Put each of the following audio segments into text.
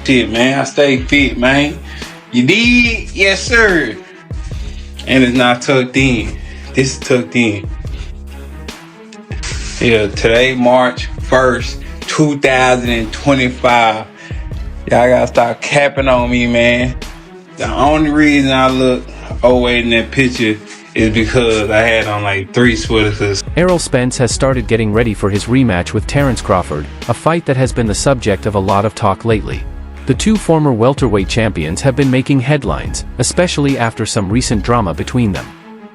Shit, man, I stay fit, man. You did? Yes, sir. And it's not tucked in. This is tucked in. Yeah, today, March 1st, 2025. Y'all gotta stop capping on me, man. The only reason I look overweight in that picture is because I had on like 3 sweaters. Errol Spence has started getting ready for his rematch with Terence Crawford, a fight that has been the subject of a lot of talk lately. The two former welterweight champions have been making headlines, especially after some recent drama between them.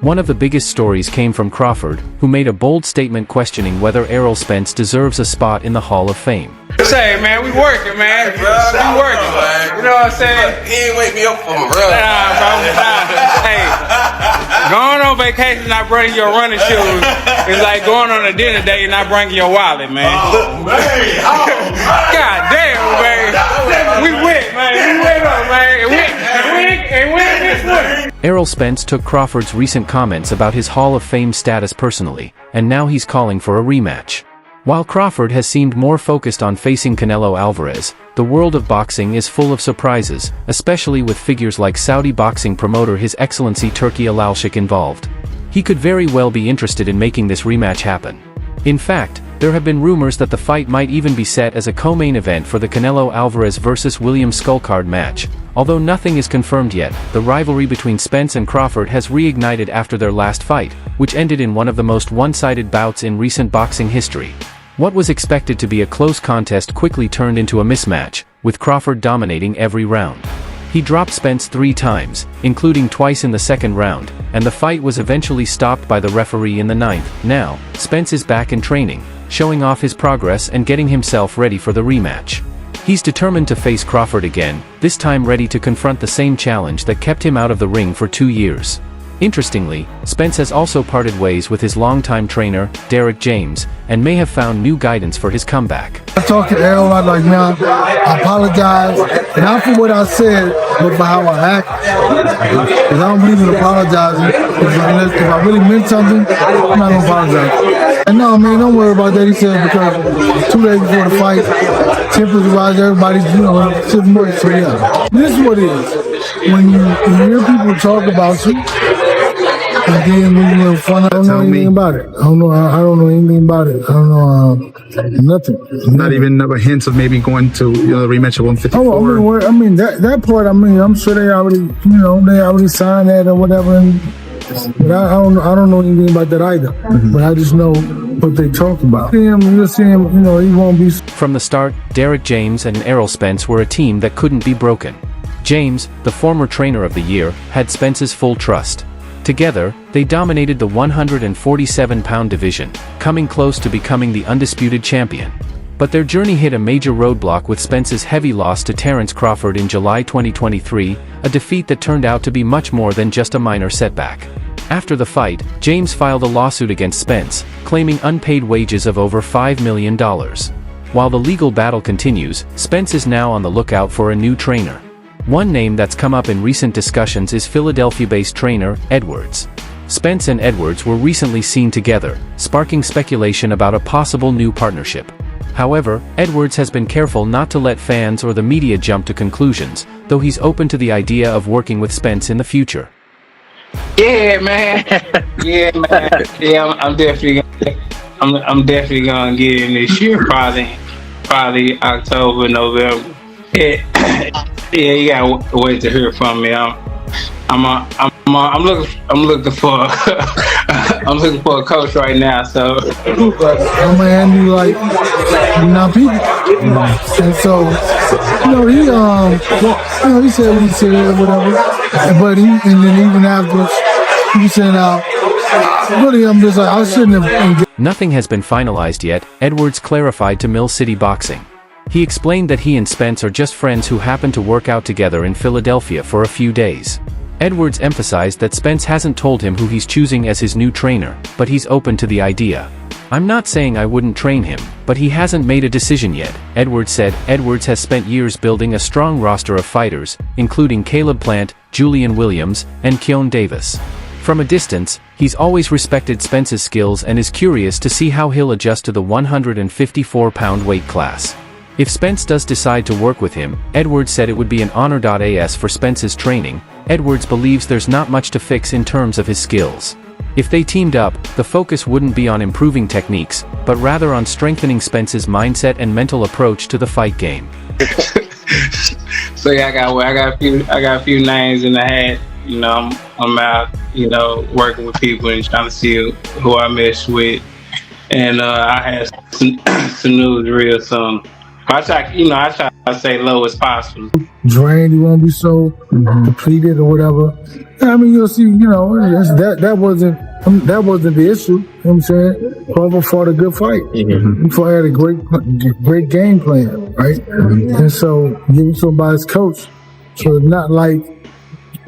One of the biggest stories came from Crawford, who made a bold statement questioning whether Errol Spence deserves a spot in the Hall of Fame. Say, man, we working, man. We working. You know what I'm saying? He ain't wake me up for my bro. Nah, bro. Nah. Hey, going on vacation, not bringing your running shoes, it's like going on a dinner date and not bringing your wallet, man. Oh, man. God damn, man. We went, man. We went up, man. And win this one. Errol Spence took Crawford's recent comments about his Hall of Fame status personally, and now he's calling for a rematch. While Crawford has seemed more focused on facing Canelo Alvarez, the world of boxing is full of surprises, especially with figures like Saudi boxing promoter His Excellency Turki Al-Sheikh involved. He could very well be interested in making this rematch happen. In fact, there have been rumors that the fight might even be set as a co-main event for the Canelo Alvarez vs. William Skullcard match. Although nothing is confirmed yet, the rivalry between Spence and Crawford has reignited after their last fight, which ended in one of the most one-sided bouts in recent boxing history. What was expected to be a close contest quickly turned into a mismatch, with Crawford dominating every round. He dropped Spence 3 times, including twice in the second round, and the fight was eventually stopped by the referee in the 9th. Now, Spence is back in training, showing off his progress and getting himself ready for the rematch. He's determined to face Crawford again, this time ready to confront the same challenge that kept him out of the ring for 2 years. Interestingly, Spence has also parted ways with his longtime trainer, Derrick James, and may have found new guidance for his comeback. I talked to Errol, I was like, man, I apologize, not for what I said, but for how I act. Because I don't believe in apologizing. If I really meant something, I'm not going to apologize. And no, man, don't worry about that. He said because 2 days before the fight, tempers rise, everybody's, sitting more. So yeah, this is what it is. When you hear people talk about you, and then when you fun, I don't know anything about it. I don't know anything about it. I don't know nothing. Not even a hint of maybe going to the rematch of 154. Oh, I mean that part. I mean, I'm sure they already signed that or whatever. But I don't know anything about that either. Mm-hmm. But I just know what they talk about. You'll see him. He won't be. From the start, Derrick James and Errol Spence were a team that couldn't be broken. James, the former trainer of the year, had Spence's full trust. Together, they dominated the 147-pound division, coming close to becoming the undisputed champion. But their journey hit a major roadblock with Spence's heavy loss to Terence Crawford in July 2023, a defeat that turned out to be much more than just a minor setback. After the fight, James filed a lawsuit against Spence, claiming unpaid wages of over $5 million. While the legal battle continues, Spence is now on the lookout for a new trainer. One name that's come up in recent discussions is Philadelphia-based trainer, Edwards. Spence and Edwards were recently seen together, sparking speculation about a possible new partnership. However, Edwards has been careful not to let fans or the media jump to conclusions, though he's open to the idea of working with Spence in the future. Yeah, man. Yeah, I'm definitely gonna get in this year, probably October, November. Yeah, you gotta wait to hear from me. I'm looking for I'm looking for a coach right now. So I'm gonna hand you like people, and so he said what he said or whatever, but and then even afterwards he said really I'm just like I shouldn't have. Nothing has been finalized yet, Edwards clarified to Mill City Boxing. He explained that he and Spence are just friends who happen to work out together in Philadelphia for a few days. Edwards emphasized that Spence hasn't told him who he's choosing as his new trainer, but he's open to the idea. "I'm not saying I wouldn't train him, but he hasn't made a decision yet," Edwards said. Edwards has spent years building a strong roster of fighters, including Caleb Plant, Julian Williams, and Keone Davis. From a distance, he's always respected Spence's skills and is curious to see how he'll adjust to the 154-pound weight class. If Spence does decide to work with him, Edwards said it would be an honor.as for Spence's training. Edwards believes there's not much to fix in terms of his skills. If they teamed up, the focus wouldn't be on improving techniques, but rather on strengthening Spence's mindset and mental approach to the fight game. So yeah, I got a few names in the hat. You know, I'm out, you know, working with people and trying to see who I mess with. And I have some news real soon. I try to stay low as possible. Drained, you won't be so depleted or whatever. I mean, you'll see, you know, that wasn't the issue. You know what I'm saying? Crawford fought a good fight. He had a great game plan, right? And so, give it to him by his coach. So it's not like,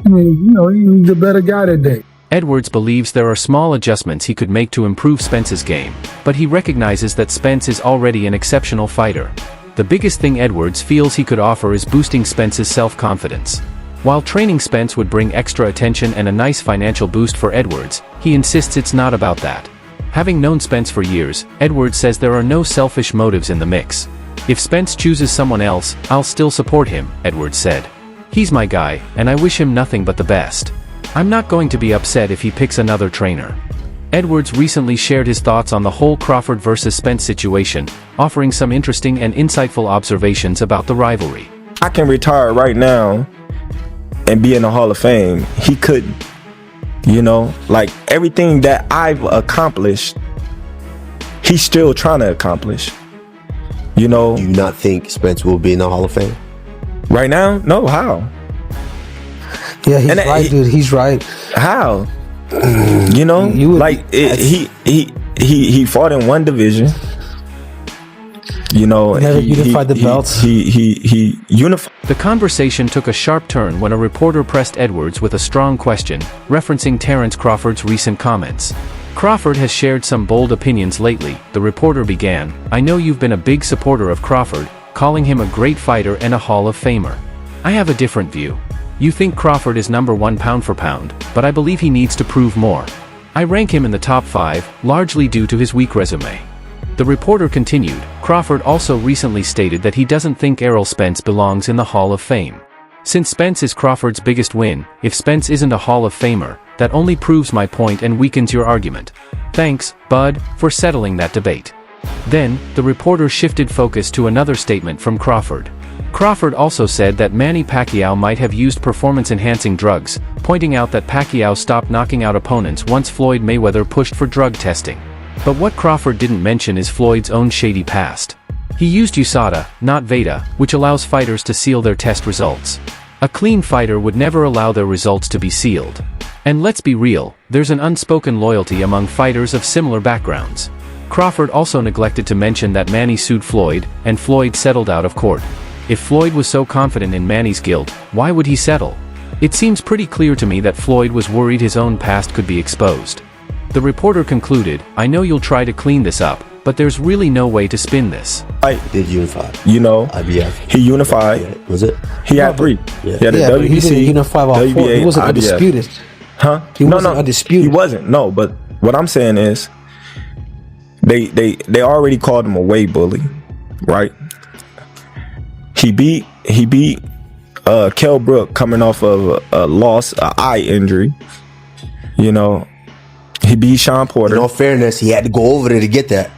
I mean, you know, he was the better guy that day. Edwards believes there are small adjustments he could make to improve Spence's game, but he recognizes that Spence is already an exceptional fighter. The biggest thing Edwards feels he could offer is boosting Spence's self-confidence. While training Spence would bring extra attention and a nice financial boost for Edwards, he insists it's not about that. Having known Spence for years, Edwards says there are no selfish motives in the mix. If Spence chooses someone else, I'll still support him, Edwards said. He's my guy, and I wish him nothing but the best. I'm not going to be upset if he picks another trainer. Edwards recently shared his thoughts on the whole Crawford versus Spence situation, offering some interesting and insightful observations about the rivalry. I can retire right now and be in the Hall of Fame. He couldn't. You know, like everything that I've accomplished, he's still trying to accomplish. You know. Do you not think Spence will be in the Hall of Fame? Right now? No, how? Yeah, he's right, dude. He's right. How? You know, he fought in one division. You know, never unified the belts. He unified. The conversation took a sharp turn when a reporter pressed Edwards with a strong question, referencing Terence Crawford's recent comments. Crawford has shared some bold opinions lately, the reporter began. I know you've been a big supporter of Crawford, calling him a great fighter and a Hall of Famer. I have a different view. You think Crawford is #1 pound for pound, but I believe he needs to prove more. I rank him in the top 5, largely due to his weak resume. The reporter continued, Crawford also recently stated that he doesn't think Errol Spence belongs in the Hall of Fame. Since Spence is Crawford's biggest win, if Spence isn't a Hall of Famer, that only proves my point and weakens your argument. Thanks, Bud, for settling that debate. Then, the reporter shifted focus to another statement from Crawford. Crawford also said that Manny Pacquiao might have used performance-enhancing drugs, pointing out that Pacquiao stopped knocking out opponents once Floyd Mayweather pushed for drug testing. But what Crawford didn't mention is Floyd's own shady past. He used USADA, not VEDA, which allows fighters to seal their test results. A clean fighter would never allow their results to be sealed. And let's be real, there's an unspoken loyalty among fighters of similar backgrounds. Crawford also neglected to mention that Manny sued Floyd, and Floyd settled out of court. If Floyd was so confident in Manny's guilt, why would he settle? It seems pretty clear to me that Floyd was worried his own past could be exposed. The reporter concluded, I know you'll try to clean this up, but there's really no way to spin this. Did unify? You know, IBF. He unified. Yeah, was it? He had 3. Yeah. He had the WBC, he didn't unify all 4. WBA, He wasn't IBF. undisputed. Huh? He wasn't undisputed. He wasn't. No, but what I'm saying is, they already called him a weight bully, right? He beat Kell Brook coming off of a loss, an eye injury. You know, he beat Sean Porter. In all fairness, he had to go over there to get that.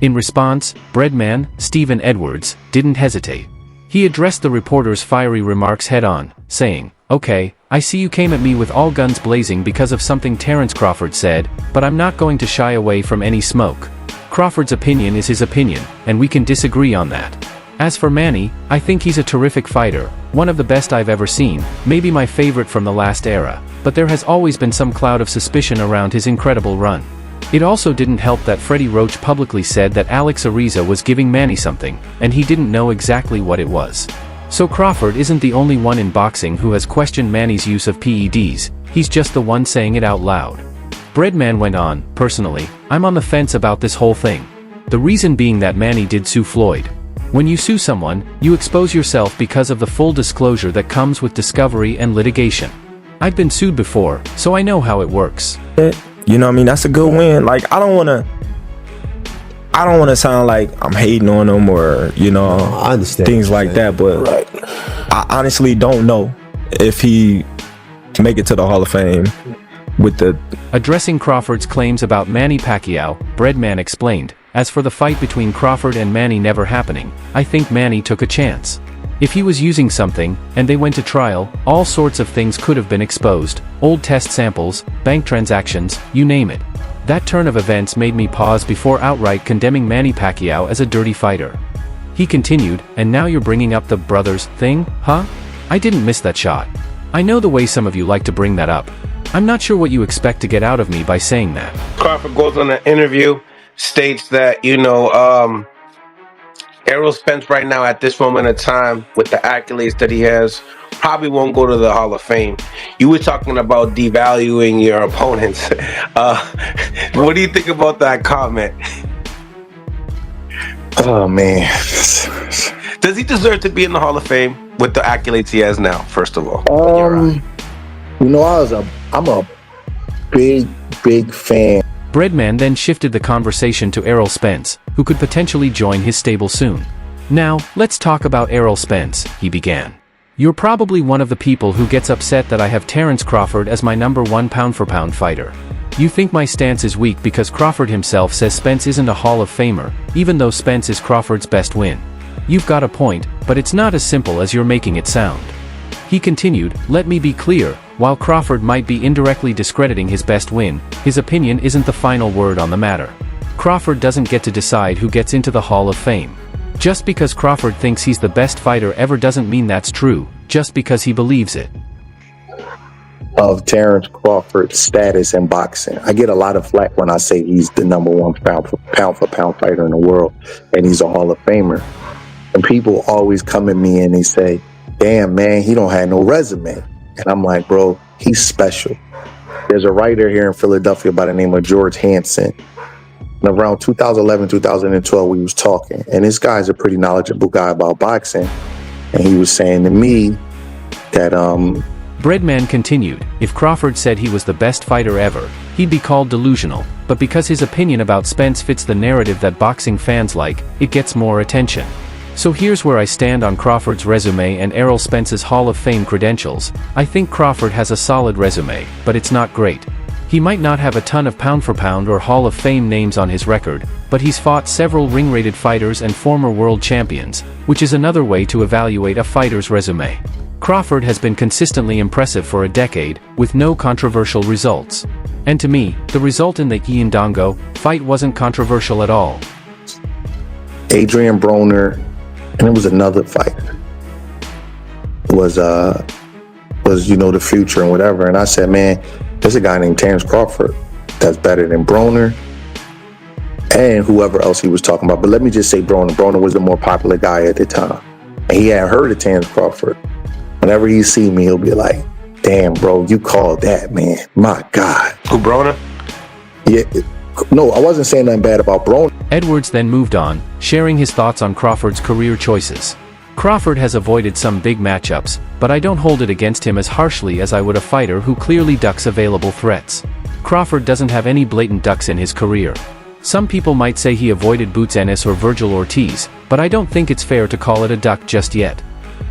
In response, Breadman, Stephen Edwards, didn't hesitate. He addressed the reporter's fiery remarks head-on, saying, okay, I see you came at me with all guns blazing because of something Terence Crawford said, but I'm not going to shy away from any smoke. Crawford's opinion is his opinion, and we can disagree on that. As for Manny, I think he's a terrific fighter, one of the best I've ever seen, maybe my favorite from the last era, but there has always been some cloud of suspicion around his incredible run. It also didn't help that Freddie Roach publicly said that Alex Ariza was giving Manny something, and he didn't know exactly what it was. So Crawford isn't the only one in boxing who has questioned Manny's use of PEDs, he's just the one saying it out loud. Breadman went on, personally, I'm on the fence about this whole thing. The reason being that Manny did sue Floyd. When you sue someone, you expose yourself because of the full disclosure that comes with discovery and litigation. I've been sued before, so I know how it works. You know what I mean? That's a good win. Like, I don't want to... I don't want to sound like I'm hating on him or, I understand things like that, but I honestly don't know if he can make it to the Hall of Fame with the... Addressing Crawford's claims about Manny Pacquiao, Breadman explained, as for the fight between Crawford and Manny never happening, I think Manny took a chance. If he was using something, and they went to trial, all sorts of things could have been exposed, old test samples, bank transactions, you name it. That turn of events made me pause before outright condemning Manny Pacquiao as a dirty fighter. He continued, and now you're bringing up the brothers thing, huh? I didn't miss that shot. I know the way some of you like to bring that up. I'm not sure what you expect to get out of me by saying that. Crawford goes on an interview, states that, Errol Spence right now at this moment in time, with the accolades that he has, probably won't go to the Hall of Fame. You were talking about devaluing your opponents. What do you think about that comment? Oh, man. Does he deserve to be in the Hall of Fame with the accolades he has now, first of all? I'm a big fan. Breadman then shifted the conversation to Errol Spence, who could potentially join his stable soon. Now, let's talk about Errol Spence, he began. You're probably one of the people who gets upset that I have Terence Crawford as my #1 pound-for-pound fighter. You think my stance is weak because Crawford himself says Spence isn't a Hall of Famer, even though Spence is Crawford's best win. You've got a point, but it's not as simple as you're making it sound. He continued, let me be clear, while Crawford might be indirectly discrediting his best win, his opinion isn't the final word on the matter. Crawford doesn't get to decide who gets into the Hall of Fame. Just because Crawford thinks he's the best fighter ever doesn't mean that's true, just because he believes it. Of Terence Crawford's status in boxing. I get a lot of flack when I say he's the #1 pound-for-pound fighter in the world, and he's a Hall of Famer. And people always come at me and they say, damn, man, he don't have no resume. And I'm like, bro, he's special. There's a writer here in Philadelphia by the name of George Hansen. And around 2011, 2012, we was talking. And this guy's a pretty knowledgeable guy about boxing. And he was saying to me that... Breadman continued, if Crawford said he was the best fighter ever, he'd be called delusional. But because his opinion about Spence fits the narrative that boxing fans like, it gets more attention. So here's where I stand on Crawford's resume and Errol Spence's Hall of Fame credentials. I think Crawford has a solid resume, but it's not great. He might not have a ton of pound-for-pound or Hall of Fame names on his record, but he's fought several ring-rated fighters and former world champions, which is another way to evaluate a fighter's resume. Crawford has been consistently impressive for a decade, with no controversial results. And to me, the result in the Ian Dongo fight wasn't controversial at all. Adrian Broner, and it was another fighter, was the future and whatever. And I said, man, there's a guy named Terence Crawford that's better than Broner and whoever else he was talking about. But let me just say Broner. Broner was the more popular guy at the time. And he had heard of Terence Crawford. Whenever he see me, he'll be like, damn, bro, you called that, man. My God. Who, Broner? Yeah. No, I wasn't saying nothing bad about Broner. Edwards then moved on, sharing his thoughts on Crawford's career choices. Crawford has avoided some big matchups, but I don't hold it against him as harshly as I would a fighter who clearly ducks available threats. Crawford doesn't have any blatant ducks in his career. Some people might say he avoided Boots Ennis or Virgil Ortiz, but I don't think it's fair to call it a duck just yet.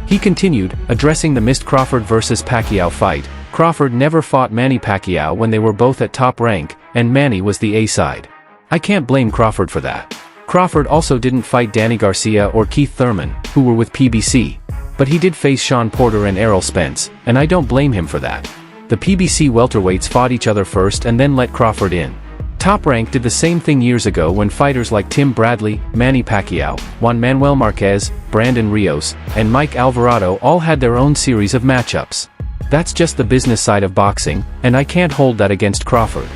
He continued, addressing the missed Crawford vs. Pacquiao fight. Crawford never fought Manny Pacquiao when they were both at top rank, and Manny was the A-side. I can't blame Crawford for that. Crawford also didn't fight Danny Garcia or Keith Thurman, who were with PBC. But he did face Sean Porter and Errol Spence, and I don't blame him for that. The PBC welterweights fought each other first and then let Crawford in. Top Rank did the same thing years ago when fighters like Tim Bradley, Manny Pacquiao, Juan Manuel Marquez, Brandon Rios, and Mike Alvarado all had their own series of matchups. That's just the business side of boxing, and I can't hold that against Crawford.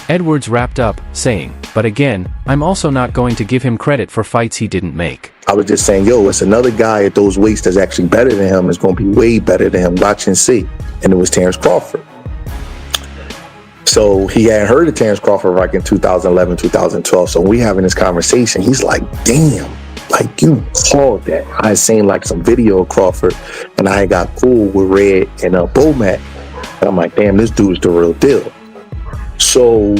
Edwards wrapped up, saying, but again, I'm also not going to give him credit for fights he didn't make. I was just saying, it's another guy at those weights that's actually better than him. It's going to be way better than him. Watch and see. And it was Terence Crawford. So he had heard of Terence Crawford like in 2011, 2012. So we having this conversation. He's like, damn, like you called that. I had seen like some video of Crawford and I got cool with Red and Bomac. And I'm like, damn, this dude's the real deal. So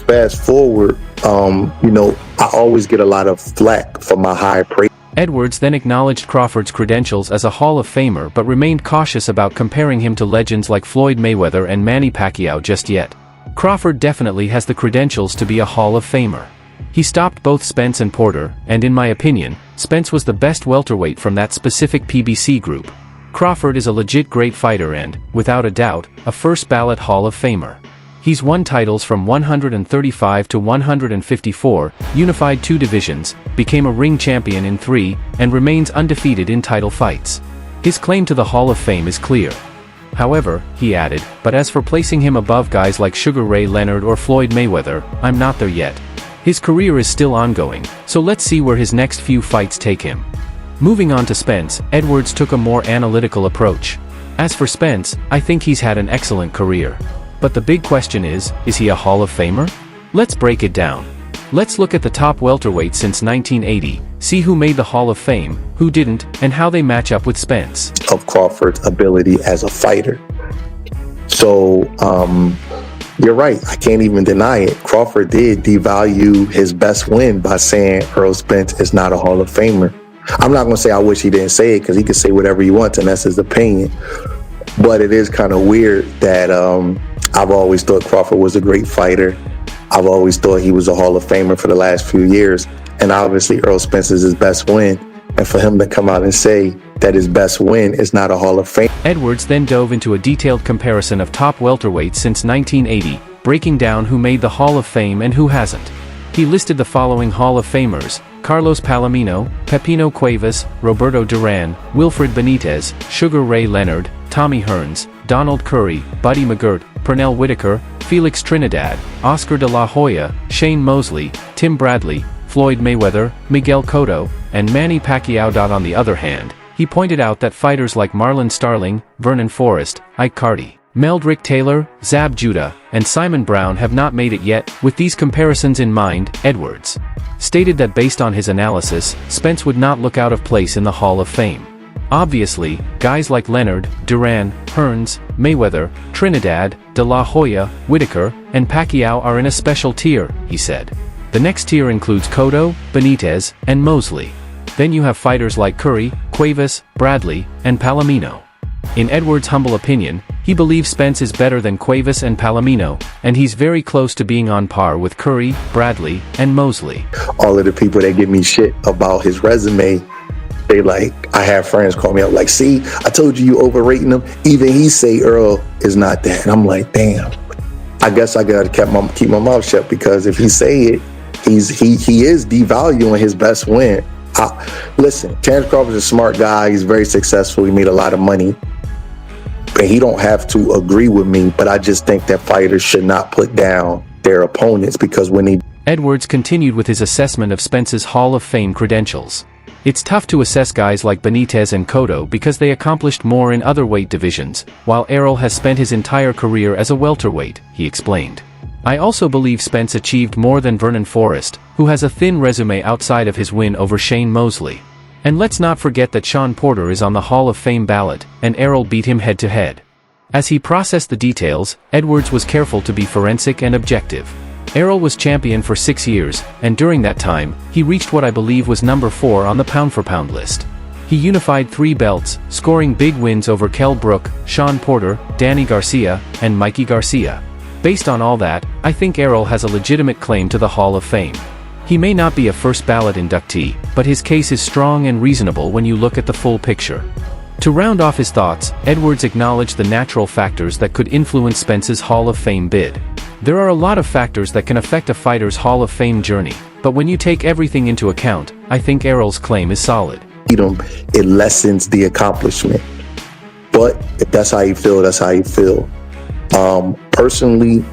fast forward, I always get a lot of flack for my high praise. Edwards then acknowledged Crawford's credentials as a Hall of Famer but remained cautious about comparing him to legends like Floyd Mayweather and Manny Pacquiao just yet. Crawford definitely has the credentials to be a Hall of Famer. He stopped both Spence and Porter, and in my opinion, Spence was the best welterweight from that specific PBC group. Crawford is a legit great fighter and, without a doubt, a first-ballot Hall of Famer. He's won titles from 135 to 154, unified 2 divisions, became a ring champion in 3, and remains undefeated in title fights. His claim to the Hall of Fame is clear. However, he added, but as for placing him above guys like Sugar Ray Leonard or Floyd Mayweather, I'm not there yet. His career is still ongoing, so let's see where his next few fights take him. Moving on to Spence, Edwards took a more analytical approach. As for Spence, I think he's had an excellent career. But the big question is he a Hall of Famer? Let's break it down. Let's look at the top welterweights since 1980, see who made the Hall of Fame, who didn't, and how they match up with Spence. Of Crawford's ability as a fighter. So, you're right. I can't even deny it. Crawford did devalue his best win by saying Errol Spence is not a Hall of Famer. I'm not going to say I wish he didn't say it, because he could say whatever he wants and that's his opinion. But it is kind of weird that I've always thought Crawford was a great fighter. I've always thought he was a Hall of Famer for the last few years. And obviously Errol Spence is his best win. And for him to come out and say that his best win is not a Hall of Fame. Edwards then dove into a detailed comparison of top welterweights since 1980, breaking down who made the Hall of Fame and who hasn't. He listed the following Hall of Famers: Carlos Palomino, Pepino Cuevas, Roberto Duran, Wilfred Benitez, Sugar Ray Leonard, Tommy Hearns, Donald Curry, Buddy McGirt, Pernell Whitaker, Felix Trinidad, Oscar de la Hoya, Shane Mosley, Tim Bradley, Floyd Mayweather, Miguel Cotto, and Manny Pacquiao. On the other hand, he pointed out that fighters like Marlon Starling, Vernon Forrest, Ike Carty, Meldrick Taylor, Zab Judah, and Simon Brown have not made it yet. With these comparisons in mind, Edwards stated that based on his analysis, Spence would not look out of place in the Hall of Fame. Obviously, guys like Leonard, Duran, Hearns, Mayweather, Trinidad, de la Hoya, Whitaker, and Pacquiao are in a special tier, he said. The next tier includes Cotto, Benitez, and Mosley. Then you have fighters like Curry, Cuevas, Bradley, and Palomino. In Edwards' humble opinion, he believes Spence is better than Cuevas and Palomino, and he's very close to being on par with Curry, Bradley, and Mosley. All of the people that give me shit about his resume, they I have friends call me up like, see, I told you overrating him. Even he say Earl is not that. And I'm like, damn, I guess I gotta keep my mouth shut, because if he say it, he is devaluing his best win. Listen, Terence Crawford is a smart guy. He's very successful. He made a lot of money. And he don't have to agree with me, but I just think that fighters should not put down their opponents, because when he... Edwards continued with his assessment of Spence's Hall of Fame credentials. It's tough to assess guys like Benitez and Cotto because they accomplished more in other weight divisions, while Errol has spent his entire career as a welterweight, he explained. I also believe Spence achieved more than Vernon Forrest, who has a thin resume outside of his win over Shane Mosley. And let's not forget that Shawn Porter is on the Hall of Fame ballot, and Errol beat him head-to-head. As he processed the details, Edwards was careful to be forensic and objective. Errol was champion for 6 years, and during that time, he reached what I believe was number 4 on the pound-for-pound list. He unified 3 belts, scoring big wins over Kell Brook, Shawn Porter, Danny Garcia, and Mikey Garcia. Based on all that, I think Errol has a legitimate claim to the Hall of Fame. He may not be a first-ballot inductee, but his case is strong and reasonable when you look at the full picture. To round off his thoughts, Edwards acknowledged the natural factors that could influence Spence's Hall of Fame bid. There are a lot of factors that can affect a fighter's Hall of Fame journey, but when you take everything into account, I think Errol's claim is solid. It lessens the accomplishment. But if that's how you feel, that's how you feel. Personally,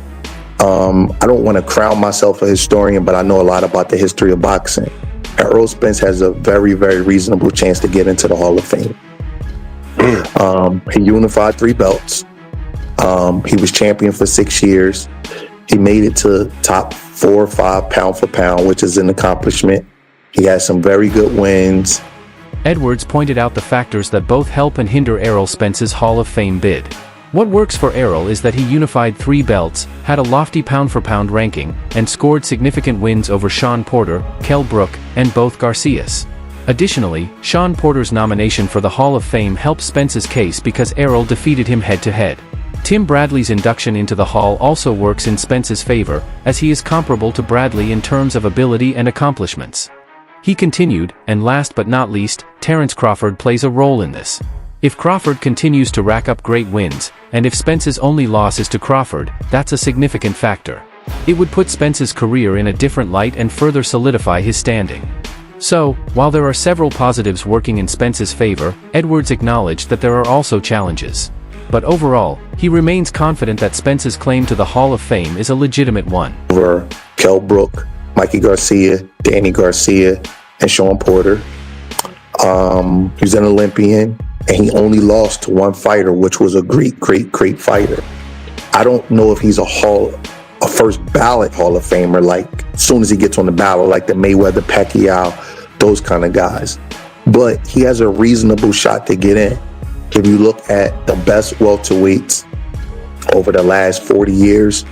I don't want to crown myself a historian, but I know a lot about the history of boxing. Errol Spence has a very, very reasonable chance to get into the Hall of Fame. He unified 3 belts. He was champion for 6 years. He made it to top 4 or 5 pound for pound, which is an accomplishment. He has some very good wins. Edwards pointed out the factors that both help and hinder Errol Spence's Hall of Fame bid. What works for Errol is that he unified 3 belts, had a lofty pound-for-pound ranking, and scored significant wins over Shawn Porter, Kell Brook, and both Garcias. Additionally, Shawn Porter's nomination for the Hall of Fame helped Spence's case because Errol defeated him head-to-head. Tim Bradley's induction into the Hall also works in Spence's favor, as he is comparable to Bradley in terms of ability and accomplishments. He continued, and last but not least, Terence Crawford plays a role in this. If Crawford continues to rack up great wins, and if Spence's only loss is to Crawford, that's a significant factor. It would put Spence's career in a different light and further solidify his standing. So, while there are several positives working in Spence's favor, Edwards acknowledged that there are also challenges. But overall, he remains confident that Spence's claim to the Hall of Fame is a legitimate one. Over Kell Brook, Mikey Garcia, Danny Garcia, and Shawn Porter. He's an Olympian, and he only lost to one fighter, which was a great fighter. I don't know if he's a first ballot Hall of Famer, like as soon as he gets on the ballot, like the Mayweather, Pacquiao, those kind of guys. But he has a reasonable shot to get in. If you look at the best welterweights over the last 40 years,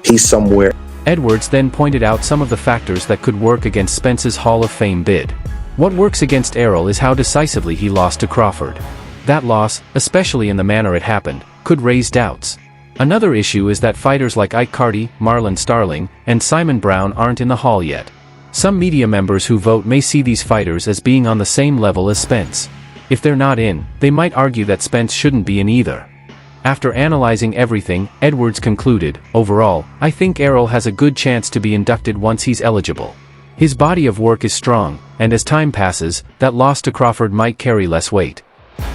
he's somewhere. Edwards then pointed out some of the factors that could work against Spence's Hall of Fame bid. What works against Errol is how decisively he lost to Crawford. That loss, especially in the manner it happened, could raise doubts. Another issue is that fighters like Ike Carty, Marlon Starling, and Simon Brown aren't in the Hall yet. Some media members who vote may see these fighters as being on the same level as Spence. If they're not in, they might argue that Spence shouldn't be in either. After analyzing everything, Edwards concluded, overall, I think Errol has a good chance to be inducted once he's eligible. His body of work is strong, and as time passes, that loss to Crawford might carry less weight.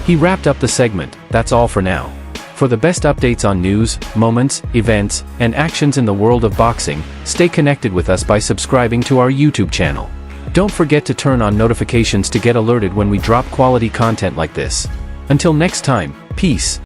He wrapped up the segment, that's all for now. For the best updates on news, moments, events, and actions in the world of boxing, stay connected with us by subscribing to our YouTube channel. Don't forget to turn on notifications to get alerted when we drop quality content like this. Until next time, peace.